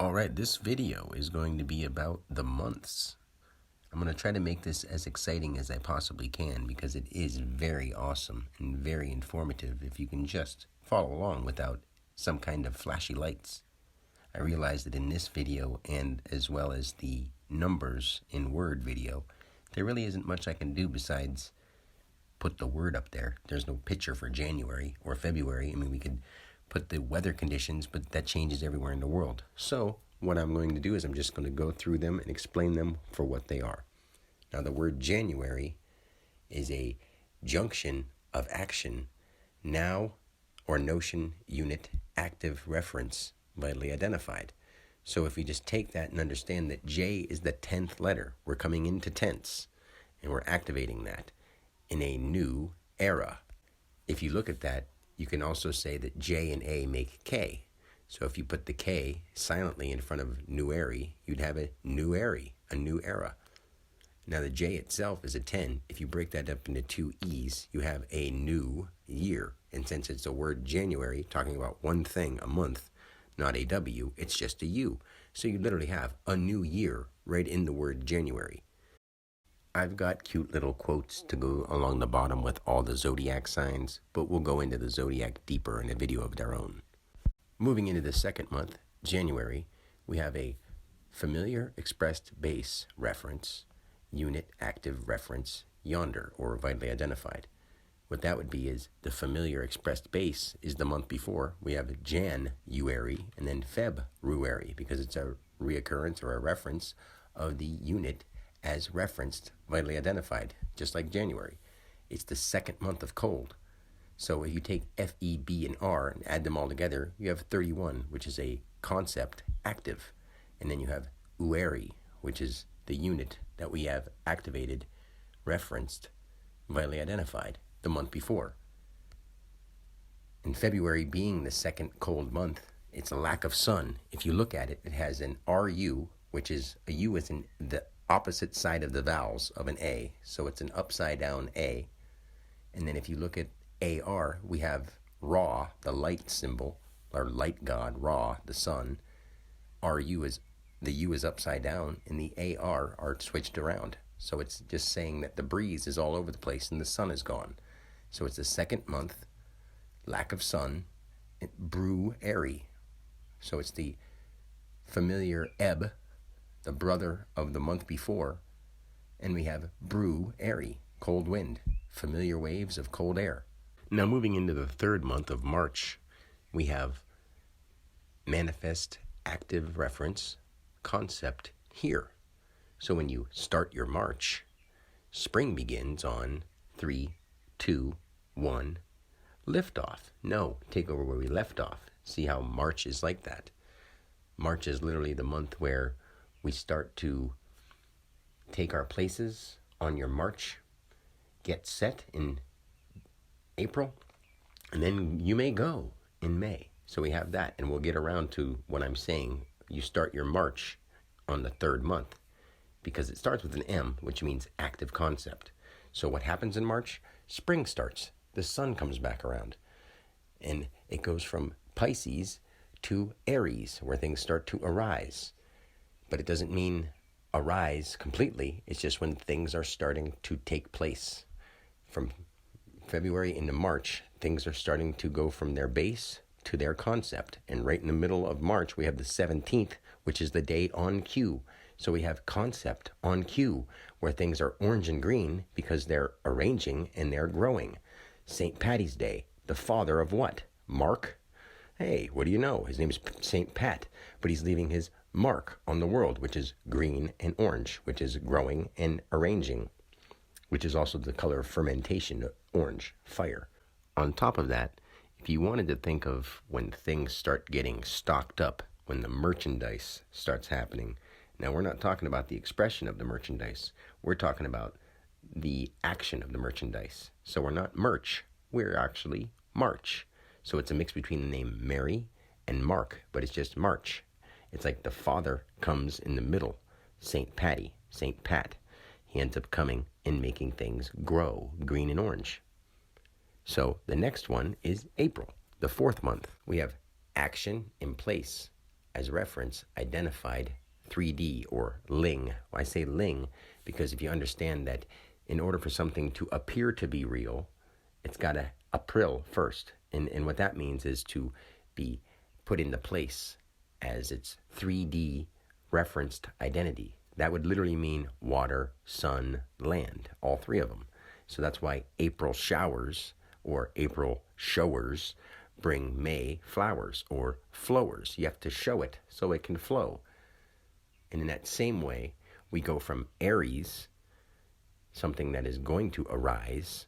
Alright, this video is going to be about the months. I'm going to try to make this as exciting as I possibly can because it is very awesome and very informative if you can just follow along without some kind of flashy lights. I realize that in this video and as well as the numbers in Word video, there really isn't much I can do besides put the word up there. There's no picture for January or February. We could put the weather conditions, but that changes everywhere in the world. So what I'm going to do is I'm just going to go through them and explain them for what they are. Now, the word January is a junction of action, now or notion, unit, active, reference, vitally identified. So if we just take that and understand that J is the 10th letter, we're coming into tense, and we're activating that in a new era. If you look at that, you can also say that J and A make K. So if you put the K silently in front of Newary, you'd have a Newary, a new era. Now the J itself is a 10. If you break that up into two E's, you have a new year. And since it's a word January, talking about one thing a month, not a W, it's just a U. So you literally have a new year right in the word January. I've got cute little quotes to go along the bottom with all the zodiac signs, but we'll go into the zodiac deeper in a video of their own. Moving into the second month, January, we have a familiar expressed base reference, unit active reference, yonder, or vitally identified. What that would be is the familiar expressed base is the month before. We have January and then February because it's a reoccurrence or a reference of the unit as referenced, vitally identified, just like January. It's the second month of cold. So if you take F, E, B, and R and add them all together, you have 31, which is a concept active. And then you have Ueri, which is the unit that we have activated, referenced, vitally identified, the month before. And February being the second cold month, it's a lack of sun. If you look at it, it has an RU, which is a U is in the opposite side of the vowels of an A, so it's an upside down A. And then if you look at AR, we have Ra, the light symbol, or light god, Ra, the sun. RU is, the U is upside down, and the AR are switched around. So it's just saying that the breeze is all over the place and the sun is gone. So it's the second month, lack of sun, brew airy. So it's the familiar ebb, the brother of the month before, and we have brew airy, cold wind, familiar waves of cold air. Now moving into the third month of March, we have manifest active reference, concept here. So when you start your March, spring begins on 3, 2, 1, liftoff. No, take over where we left off. See how March is like that. March is literally the month where we start to take our places on your march, get set in April, and then you may go in May. So we have that, and we'll get around to what I'm saying. You start your march on the third month because it starts with an M, which means active concept. So what happens in March? Spring starts. The sun comes back around, and it goes from Pisces to Aries, where things start to arise. But it doesn't mean arise completely. It's just when things are starting to take place. From February into March, things are starting to go from their base to their concept. And right in the middle of March, we have the 17th, which is the day on cue. So we have concept on cue, where things are orange and green because they're arranging and they're growing. St. Patty's Day, the father of what? Mark? Hey, what do you know? His name's St. Pat, but he's leaving his mark on the world, which is green and orange, which is growing and arranging, which is also the color of fermentation, orange, fire. On top of that, if you wanted to think of when things start getting stocked up, when the merchandise starts happening, now we're not talking about the expression of the merchandise, we're talking about the action of the merchandise. So we're not merch, we're actually March. So it's a mix between the name Mary and Mark, but it's just March. It's like the father comes in the middle, St. Patty, St. Pat. He ends up coming and making things grow green and orange. So the next one is April, the fourth month. We have action in place, as reference, identified 3D or Ling. I say Ling because if you understand that in order for something to appear to be real, it's got to April first. And what that means is to be put into place as its 3D referenced identity. That would literally mean water, sun, land, all three of them. So that's why April showers or April showers bring May flowers or flowers. You have to show it so it can flow. And in that same way, we go from Aries, something that is going to arise,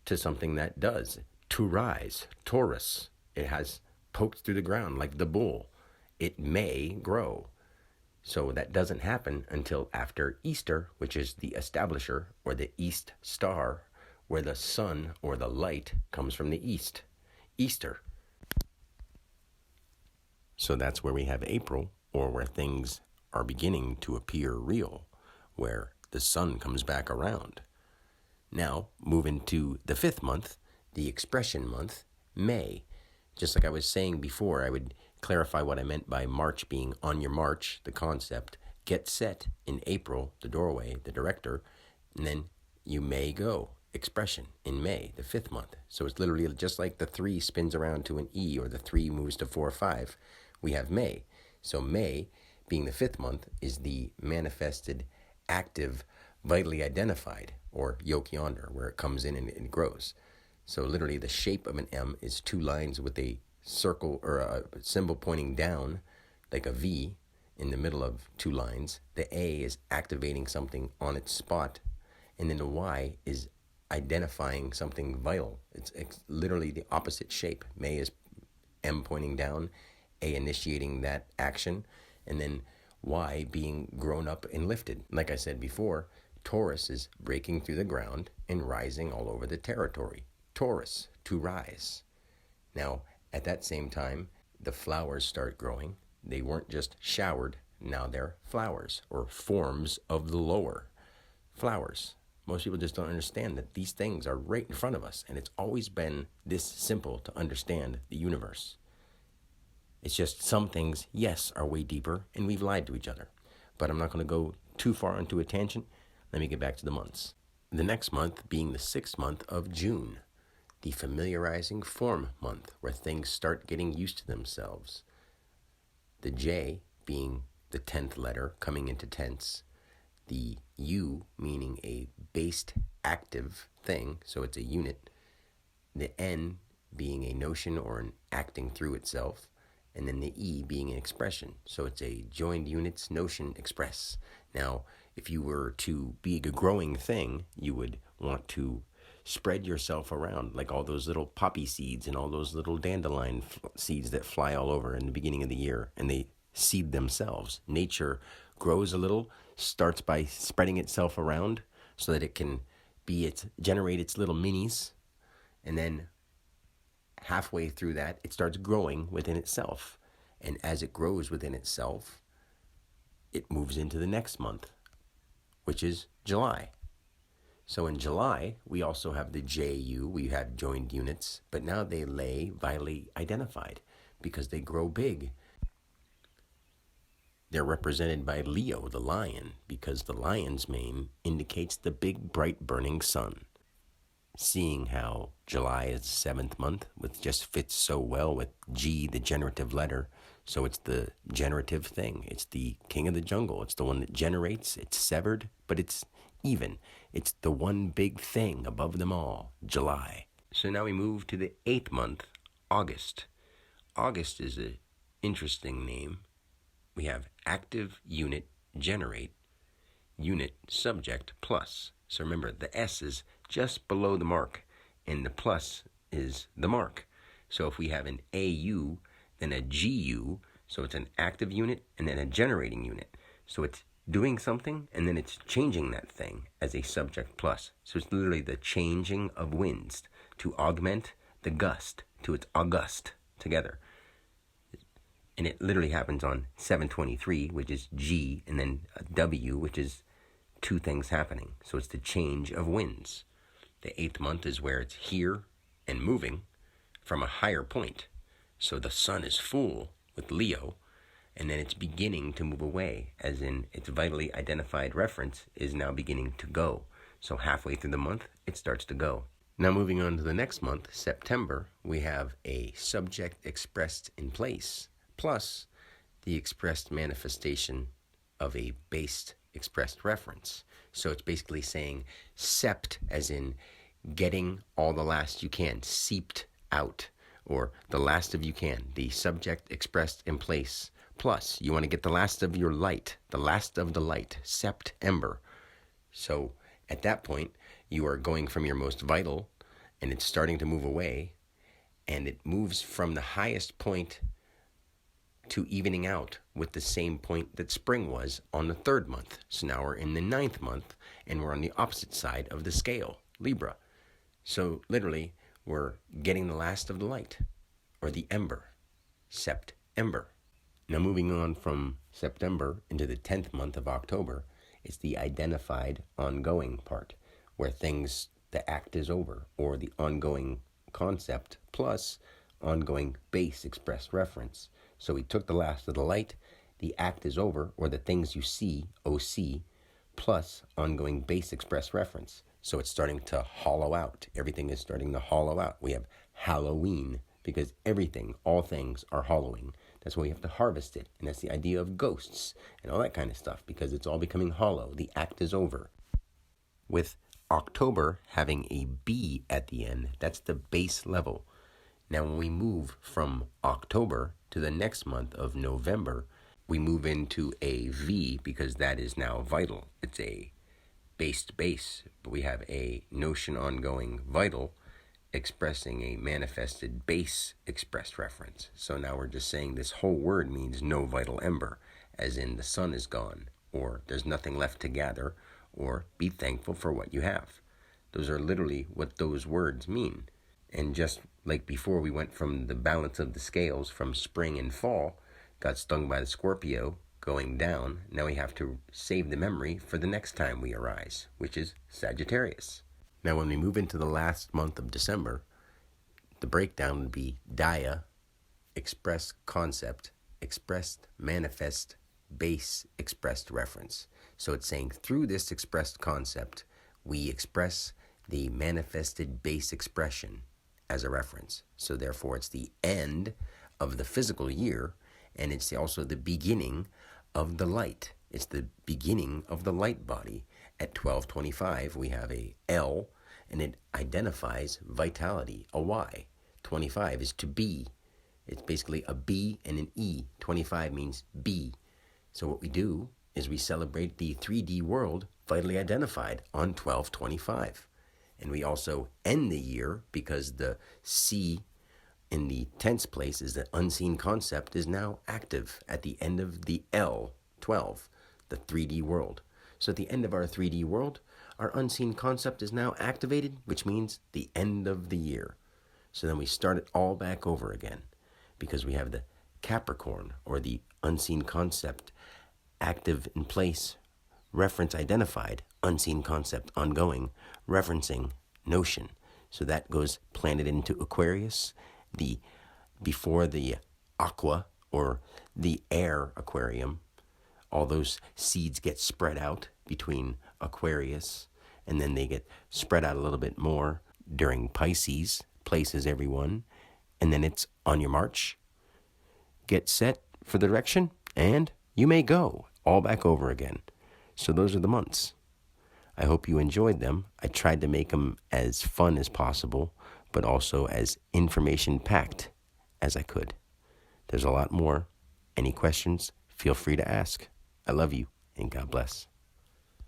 to something that does, to rise, Taurus. It has poked through the ground like the bull. It may grow. So that doesn't happen until after Easter, which is the establisher or the east star, where the sun or the light comes from the east. Easter. So that's where we have April, or where things are beginning to appear real, where the sun comes back around. Now, moving to the 5th month, the expression month, May. Just like I was saying before, I would clarify what I meant by March being on your march, the concept, get set in April, the doorway, the director, and then you may go, expression in May, the 5th month. So it's literally just like the 3 spins around to an E or the 3 moves to 4 or 5, we have May. So May, being the 5th month, is the manifested, active, vitally identified, or yoke yonder, where it comes in and it grows. So literally the shape of an M is 2 lines with a circle or a symbol pointing down, like a V in the middle of 2 lines. The A is activating something on its spot, and then the Y is identifying something vital. It's literally the opposite shape. May is M pointing down, A initiating that action, and then Y being grown up and lifted. Like I said before, Taurus is breaking through the ground and rising all over the territory. Taurus, to rise. Now, at that same time, the flowers start growing. They weren't just showered, now they're flowers, or forms of the lower. Flowers. Most people just don't understand that these things are right in front of us, and it's always been this simple to understand the universe. It's just some things, yes, are way deeper, and we've lied to each other. But I'm not going to go too far into a tangent. Let me get back to the months. The next month being the 6th month of June, the familiarizing form month, where things start getting used to themselves. The J being the 10th letter coming into tense, the U meaning a based active thing, so it's a unit, the N being a notion or an acting through itself, and then the E being an expression, so it's a joined units notion express. Now, if you were to be a growing thing, you would want to spread yourself around like all those little poppy seeds and all those little dandelion seeds that fly all over in the beginning of the year, and they seed themselves. Nature grows a little, starts by spreading itself around so that it can generate its little minis, and then halfway through that, it starts growing within itself. And as it grows within itself, it moves into the next month, which is July. So in July, we also have the JU, we have joined units, but now they lay vitally identified because they grow big. They're represented by Leo, the lion, because the lion's mane indicates the big, bright, burning sun. Seeing how July is the 7th month, which just fits so well with G, the generative letter, so it's the generative thing. It's the king of the jungle. It's the one that generates. It's severed, but it's even. It's the one big thing above them all, July. So now we move to the 8th month, August. August is an interesting name. We have active unit generate, unit subject plus. So remember, the S is just below the mark, and the plus is the mark. So if we have an AU, then a GU, so it's an active unit and then a generating unit. So it's doing something, and then it's changing that thing as a subject plus. So it's literally the changing of winds to augment the gust to its august together. And it literally happens on 723, which is G, and then a W, which is 2 things happening. So it's the change of winds. The 8th month is where it's here and moving from a higher point. So the sun is full with Leo, and then it's beginning to move away, as in its vitally identified reference is now beginning to go. So halfway through the month, it starts to go. Now moving on to the next month, September, we have a subject expressed in place, plus the expressed manifestation of a based expressed reference. So it's basically saying sept, as in getting all the last you can, seeped out, or the last of you can, the subject expressed in place. Plus, you want to get the last of your light, the last of the light, September. So at that point, you are going from your most vital, and it's starting to move away, and it moves from the highest point to evening out with the same point that spring was on the 3rd month. So now we're in the 9th month, and we're on the opposite side of the scale, Libra. So literally, we're getting the last of the light, or the ember, September. Now moving on from September into the 10th month of October, it's the identified ongoing part, where the act is over, or the ongoing concept plus ongoing base expressed reference. So we took the last of the light, the act is over, or the things you see, OC, plus ongoing base express reference. So it's starting to hollow out. Everything is starting to hollow out. We have Halloween, because everything, all things are hollowing. That's why we have to harvest it. And that's the idea of ghosts and all that kind of stuff, because it's all becoming hollow. The act is over. With October having a B at the end, that's the base level. Now when we move from October to the next month of November, we move into a V, because that is now vital. It's a based base, but we have a notion ongoing vital expressing a manifested base expressed reference. So now we're just saying this whole word means no vital ember, as in the sun is gone, or there's nothing left to gather, or be thankful for what you have. Those are literally what those words mean. And just like before we went from the balance of the scales from spring and fall, got stung by the Scorpio, going down, now we have to save the memory for the next time we arise, which is Sagittarius. Now when we move into the last month of December, the breakdown would be Daya, express concept, expressed manifest, base expressed reference. So it's saying through this expressed concept, we express the manifested base expression as a reference. So therefore it's the end of the physical year, and it's also the beginning of the light. It's the beginning of the light body. At 1225, we have a L, and it identifies vitality, a Y. 25 is to be. It's basically a B and an E. 25 means be. So what we do is we celebrate the 3D world vitally identified on 1225. And we also end the year, because the C in the tense place is the unseen concept is now active at the end of the L, 12, the 3D world. So at the end of our 3D world, our unseen concept is now activated, which means the end of the year. So then we start it all back over again, because we have the Capricorn, or the unseen concept, active in place, reference identified, unseen concept ongoing, referencing notion. So that goes planted into Aquarius, before the aqua, or the air aquarium. All those seeds get spread out between Aquarius, and then they get spread out a little bit more during Pisces, places everyone, and then it's on your march. Get set for the direction, and you may go all back over again. So those are the months. I hope you enjoyed them. I tried to make them as fun as possible, but also as information-packed as I could. There's a lot more. Any questions, feel free to ask. I love you, and God bless.